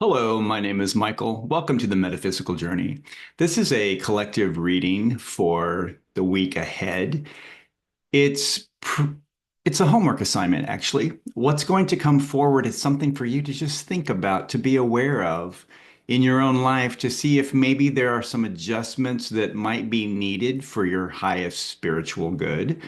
Hello, my name is Michael. Welcome to the Metaphysical Journey. This is a collective reading for the week ahead. It's pr- it's a homework assignment, actually. What's going to come forward is something for you to just think about, to be aware of in your own life, to see if maybe there are some adjustments that might be needed for your highest spiritual good.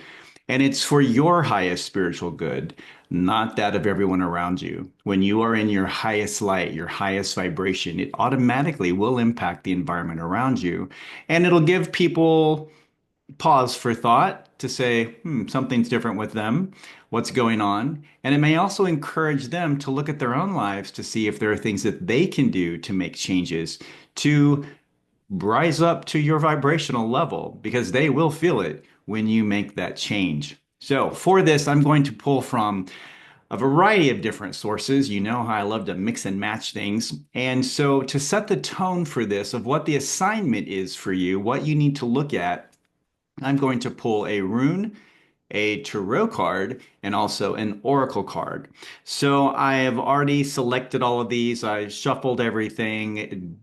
And it's for your highest spiritual good, not that of everyone around you. When you are in your highest light, your highest vibration, it automatically will impact the environment around you. And it'll give people pause for thought to say, something's different with them. What's going on? And it may also encourage them to look at their own lives to see if there are things that they can do to make changes, to rise up to your vibrational level, because they will feel it when you make that change. So for this, I'm going to pull from a variety of different sources. You know how I love to mix and match things. And so to set the tone for this of what the assignment is for you, what you need to look at, I'm going to pull a rune, a tarot card, and also an oracle card. So I have already selected all of these. I shuffled everything,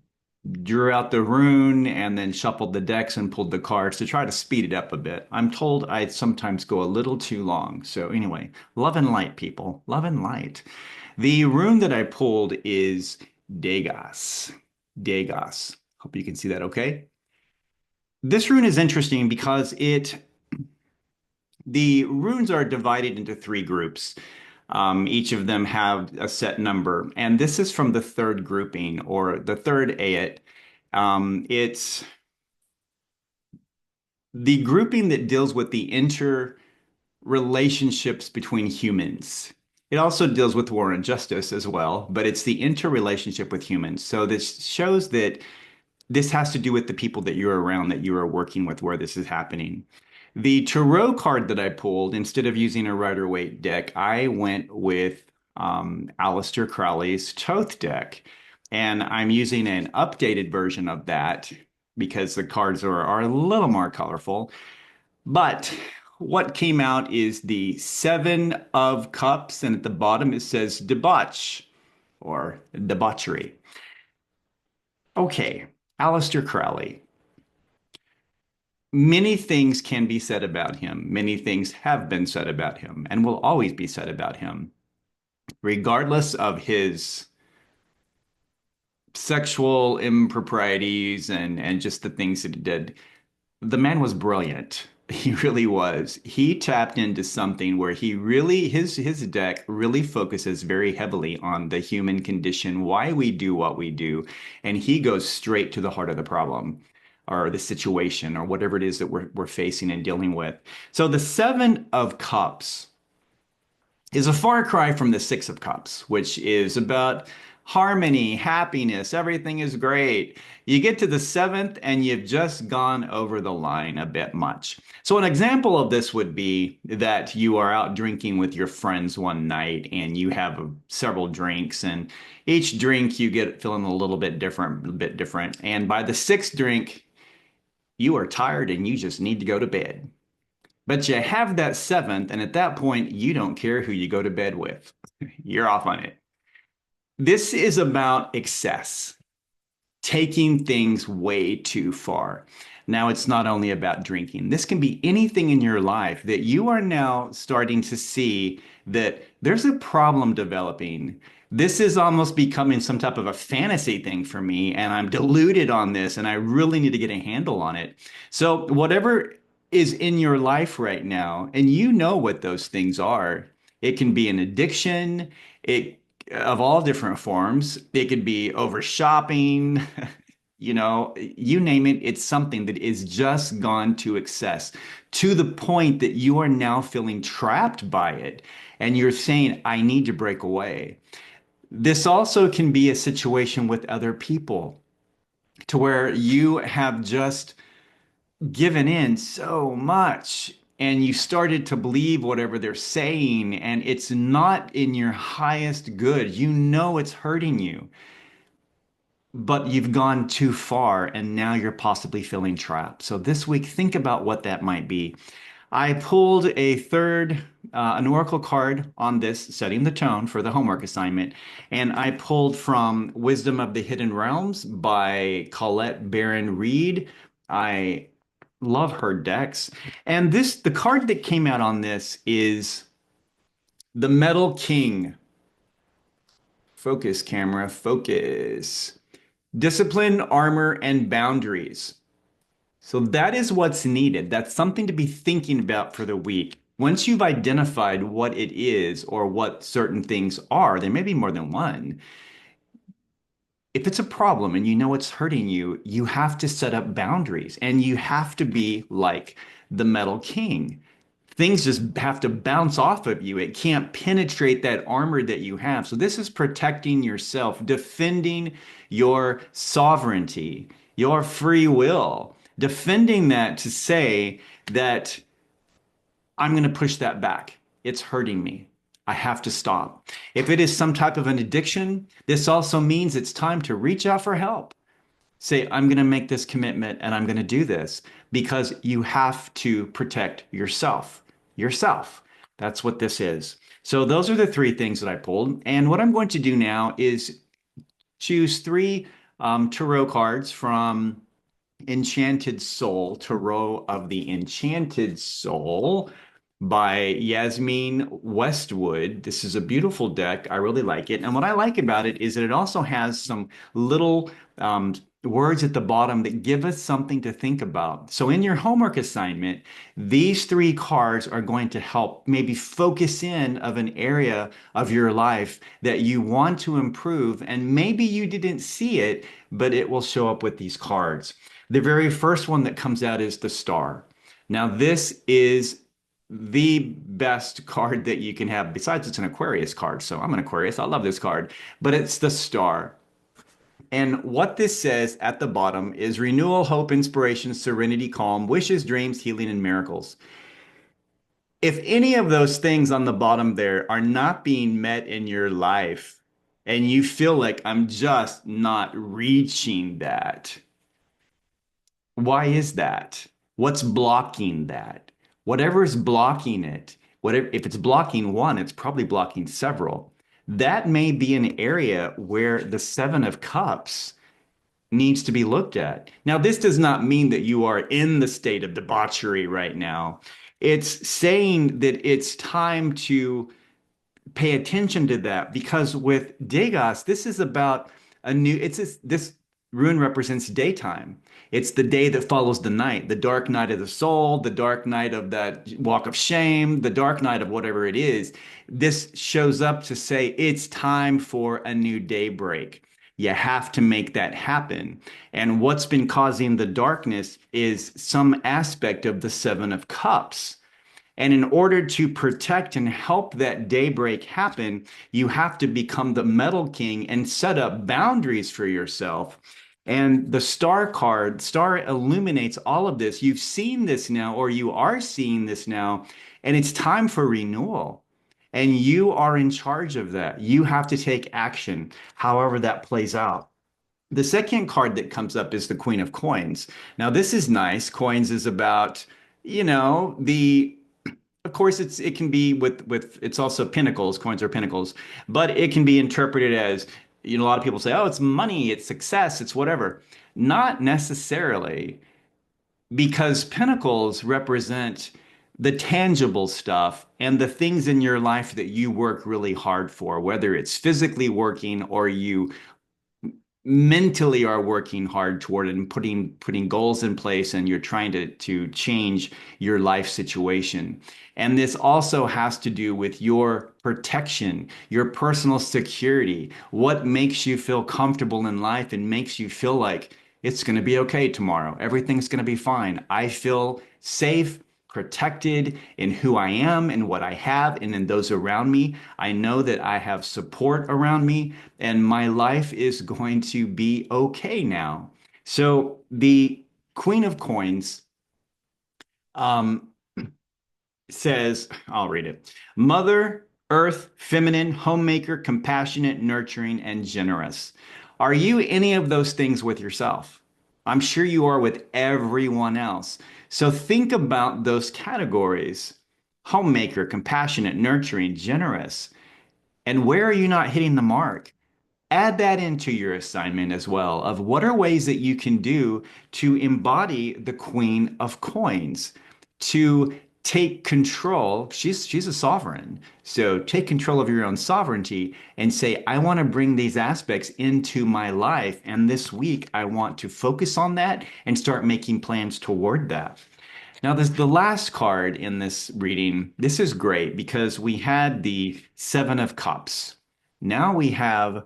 drew out the rune, and then shuffled the decks and pulled the cards to try to speed it up a bit. I'm told I sometimes go a little too long. So anyway, love and light, people. Love and light. The rune that I pulled is Dagaz. Dagaz. Hope you can see that okay. This rune is interesting because the runes are divided into three groups. Each of them have a set number, and this is from the third grouping or the third ayat. It's the grouping that deals with the interrelationships between humans. It also deals with war and justice as well, but it's the interrelationship with humans. So this shows that this has to do with the people that you're around, that you are working with, where this is happening. The tarot card that I pulled, instead of using a Rider-Waite deck, I went with Aleister Crowley's Thoth deck. And I'm using an updated version of that because the cards are a little more colorful. But what came out is the Seven of Cups, and at the bottom it says debauch or debauchery. Okay, Aleister Crowley. Many things can be said about him. Many things have been said about him and will always be said about him, regardless of his sexual improprieties and just the things that he did. The man was brilliant. He really was. He tapped into something where he really his deck really focuses very heavily on the human condition, why we do what we do, and he goes straight to the heart of the problem or the situation or whatever it is that we're facing and dealing with. So the Seven of Cups is a far cry from the Six of Cups, which is about harmony, happiness, everything is great. You get to the seventh and you've just gone over the line a bit much. So an example of this would be that you are out drinking with your friends one night and you have several drinks, and each drink you get feeling a little bit different. And by the sixth drink, you are tired and you just need to go to bed. But you have that seventh, and at that point, you don't care who you go to bed with. You're off on it. This is about excess, taking things way too far. Now, it's not only about drinking. This can be anything in your life that you are now starting to see that there's a problem developing. This is almost becoming some type of a fantasy thing for me, and I'm deluded on this, and I really need to get a handle on it. So, whatever is in your life right now, and you know what those things are, it can be an addiction, it of all different forms. It could be over shopping, you name it, it's something that is just gone to excess to the point that you are now feeling trapped by it. And you're saying, I need to break away. This also can be a situation with other people to where you have just given in so much and you started to believe whatever they're saying, and it's not in your highest good. You know it's hurting you, but you've gone too far and now you're possibly feeling trapped. So this week, think about what that might be. I pulled a third, an oracle card on this, setting the tone for the homework assignment, and I pulled from Wisdom of the Hidden Realms by Colette Baron-Reid. I love her decks, and the card that came out on this is the Metal King. Focus, camera, focus. Discipline, armor, and boundaries. So that is what's needed. That's something to be thinking about for the week. Once you've identified what it is or what certain things are, there may be more than one. If it's a problem and you know it's hurting you, you have to set up boundaries and you have to be like the Metal King. Things just have to bounce off of you. It can't penetrate that armor that you have. So this is protecting yourself, defending your sovereignty, your free will, defending that to say that I'm going to push that back. It's hurting me. I have to stop. If it is some type of an addiction, this also means it's time to reach out for help. Say, I'm going to make this commitment and I'm going to do this because you have to protect yourself. Yourself. That's what this is. So those are the three things that I pulled. And what I'm going to do now is choose three tarot cards from Enchanted Soul, Tarot of the Enchanted Soul by Yasmeen Westwood. This is a beautiful deck. I really like it. And what I like about it is that it also has some little words at the bottom that give us something to think about. So in your homework assignment, these three cards are going to help maybe focus in of an area of your life that you want to improve. And maybe you didn't see it, but it will show up with these cards. The very first one that comes out is the star. Now, this is the best card that you can have. Besides, it's an Aquarius card. So I'm an Aquarius. I love this card, but it's the star. And what this says at the bottom is renewal, hope, inspiration, serenity, calm, wishes, dreams, healing, and miracles. If any of those things on the bottom there are not being met in your life, and you feel like I'm just not reaching that, why is that? What's blocking that? Whatever is blocking it, whatever, if it's blocking one, it's probably blocking several. That may be an area where the Seven of Cups needs to be looked at. Now, this does not mean that you are in the state of debauchery right now. It's saying that it's time to pay attention to that because with Dagaz, this is about a new, this rune represents daytime. It's the day that follows the night, the dark night of the soul, the dark night of that walk of shame, the dark night of whatever it is. This shows up to say it's time for a new daybreak. You have to make that happen. And what's been causing the darkness is some aspect of the Seven of Cups. And in order to protect and help that daybreak happen, you have to become the Metal King and set up boundaries for yourself. And the star card, star illuminates all of this. You've seen this now, or you are seeing this now, and it's time for renewal. And you are in charge of that. You have to take action, however that plays out. The second card that comes up is the Queen of Coins. Now, this is nice. Coins is about, the of course, it can be with it's also pinnacles. Coins are pinnacles, but it can be interpreted as a lot of people say, oh, it's money, it's success, it's whatever. Not necessarily, because pinnacles represent the tangible stuff and the things in your life that you work really hard for, whether it's physically working or you mentally are working hard toward it and putting goals in place and you're trying to change your life situation. And this also has to do with your protection, your personal security, what makes you feel comfortable in life and makes you feel like it's going to be okay tomorrow. Everything's going to be fine. I feel safe, protected in who I am and what I have and in those around me. I know that I have support around me and my life is going to be okay now. So the Queen of Coins um, says, I'll read it. Mother, Earth, feminine, homemaker, compassionate, nurturing, and generous. Are you any of those things with yourself? I'm sure you are with everyone else. So think about those categories: homemaker, compassionate, nurturing, generous. And where are you not hitting the mark? Add that into your assignment as well of what are ways that you can do to embody the Queen of Coins, to take control. She's a sovereign. So take control of your own sovereignty and say, I want to bring these aspects into my life. And this week, I want to focus on that and start making plans toward that. Now, this the last card in this reading. This is great because we had the Seven of Cups. Now we have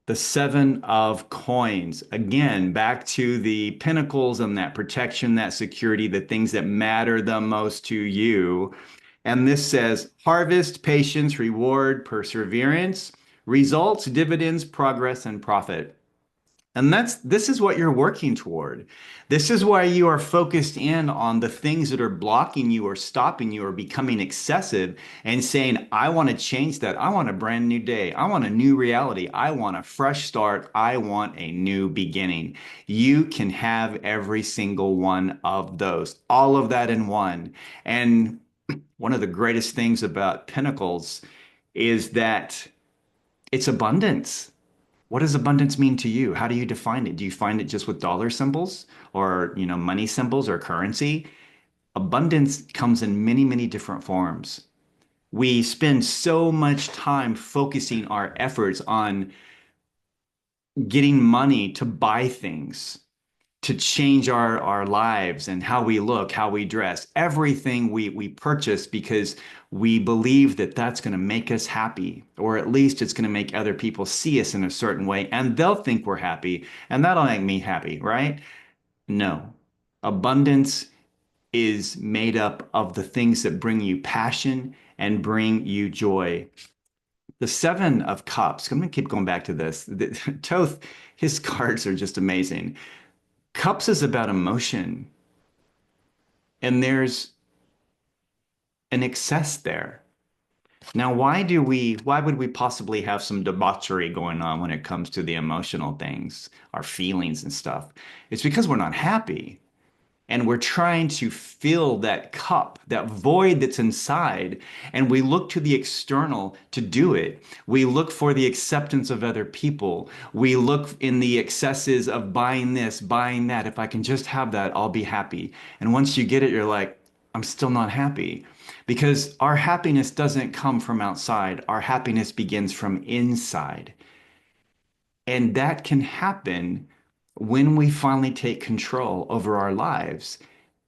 the Seven of Coins. Again, back to the pinnacles and that protection, that security, the things that matter the most to you. And this says harvest, patience, reward, perseverance, results, dividends, progress, and profit. And this is what you're working toward. This is why you are focused in on the things that are blocking you or stopping you or becoming excessive and saying, I want to change that. I want a brand new day. I want a new reality. I want a fresh start. I want a new beginning. You can have every single one of those, all of that in one. And one of the greatest things about Pinnacles is that it's abundance. What does abundance mean to you? How do you define it? Do you find it just with dollar symbols or, money symbols or currency? Abundance comes in many, many different forms. We spend so much time focusing our efforts on getting money to buy things, to change our lives and how we look, how we dress, everything we purchase because we believe that that's going to make us happy, or at least it's going to make other people see us in a certain way and they'll think we're happy and that'll make me happy, right? No. Abundance is made up of the things that bring you passion and bring you joy. The Seven of Cups, I'm going to keep going back to this. Thoth, his cards are just amazing. Cups is about emotion, and there's an excess there. Now, why would we possibly have some debauchery going on when it comes to the emotional things, our feelings and stuff? It's because we're not happy. And we're trying to fill that cup, that void that's inside, and we look to the external to do it. We look for the acceptance of other people. We look in the excesses of buying this, buying that. If I can just have that, I'll be happy. And once you get it, you're like, I'm still not happy. Because our happiness doesn't come from outside. Our happiness begins from inside. And that can happen when we finally take control over our lives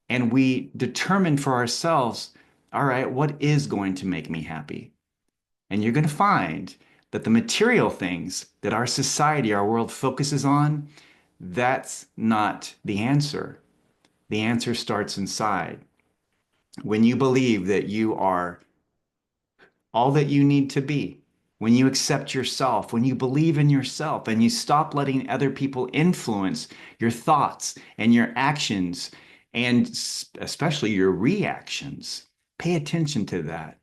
and we determine for ourselves, all right, what is going to make me happy? And you're going to find that the material things that our society, our world focuses on, that's not the answer. The answer starts inside. When you believe that you are all that you need to be, when you accept yourself, when you believe in yourself, and you stop letting other people influence your thoughts and your actions, and especially your reactions, pay attention to that.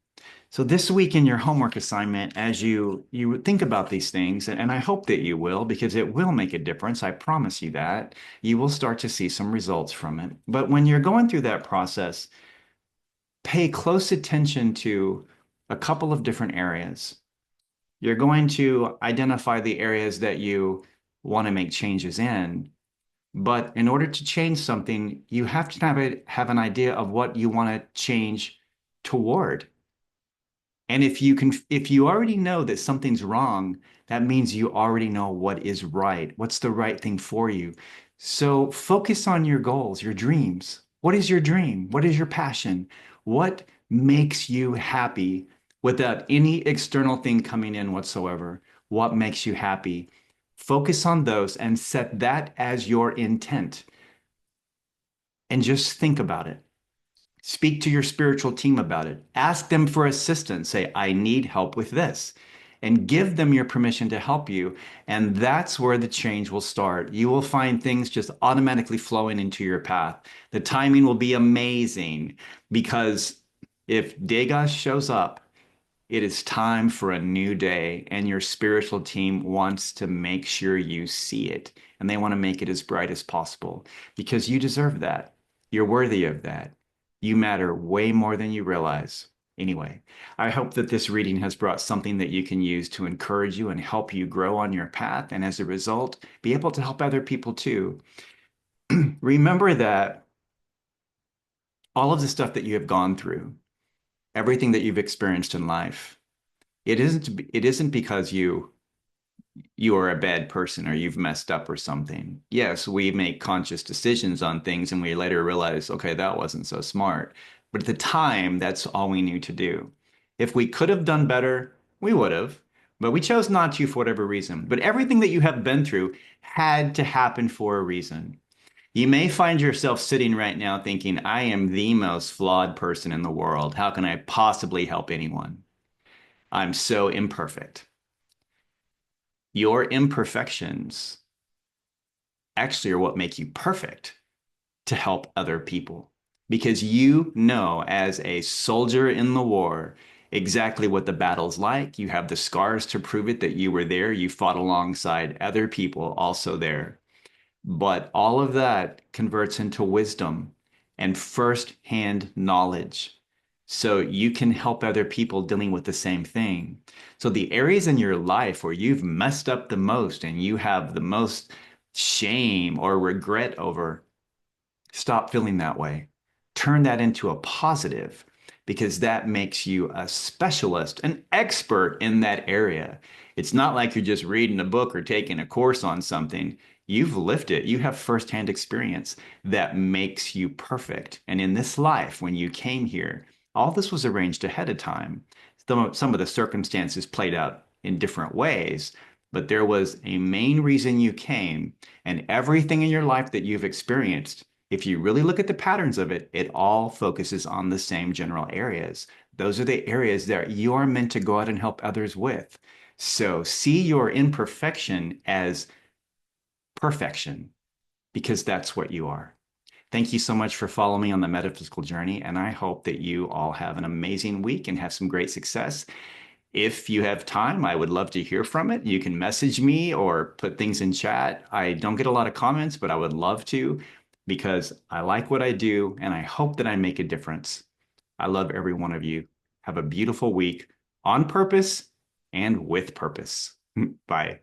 So this week in your homework assignment, as you think about these things, and I hope that you will, because it will make a difference, I promise you that, you will start to see some results from it. But when you're going through that process, pay close attention to a couple of different areas. You're going to identify the areas that you want to make changes in. But in order to change something, you have to have an idea of what you want to change toward. And if you already know that something's wrong, that means you already know what is right. What's the right thing for you? So focus on your goals, your dreams. What is your dream? What is your passion? What makes you happy without any external thing coming in whatsoever? What makes you happy? Focus on those and set that as your intent. And just think about it. Speak to your spiritual team about it. Ask them for assistance. Say, I need help with this. And give them your permission to help you. And that's where the change will start. You will find things just automatically flowing into your path. The timing will be amazing because if Dagaz shows up, It is time for a new day, and your spiritual team wants to make sure you see it, and they want to make it as bright as possible because you deserve that. You're worthy of that. You matter way more than you realize. Anyway, I hope that this reading has brought something that you can use to encourage you and help you grow on your path, and as a result, be able to help other people too. Remember that all of the stuff that you have gone through, everything that you've experienced in life, it isn't because you are a bad person or you've messed up or something. Yes, we make conscious decisions on things and we later realize, okay, that wasn't so smart. But at the time, that's all we knew to do. If we could have done better, we would have, but we chose not to for whatever reason. But everything that you have been through had to happen for a reason. You may find yourself sitting right now thinking, I am the most flawed person in the world. How can I possibly help anyone? I'm so imperfect. Your imperfections actually are what make you perfect to help other people because you know, as a soldier in the war, exactly what the battle's like. You have the scars to prove it that you were there. You fought alongside other people also there. But all of that converts into wisdom and first-hand knowledge. So you can help other people dealing with the same thing. So the areas in your life where you've messed up the most and you have the most shame or regret over, stop feeling that way. Turn that into a positive because that makes you a specialist, an expert in that area. It's not like you're just reading a book or taking a course on something. You've lived it. You have firsthand experience that makes you perfect. And in this life, when you came here, all this was arranged ahead of time. Some of the circumstances played out in different ways, but there was a main reason you came, and everything in your life that you've experienced, if you really look at the patterns of it, it all focuses on the same general areas. Those are the areas that you are meant to go out and help others with. So see your imperfection as perfection because that's what you are. Thank you so much for following me on the metaphysical journey, and I hope that you all have an amazing week and have some great success. If you have time, I would love to hear from it. You can message me or put things in chat. I don't get a lot of comments, but I would love to because I like what I do and I hope that I make a difference. I love every one of you. Have a beautiful week on purpose and with purpose. Bye.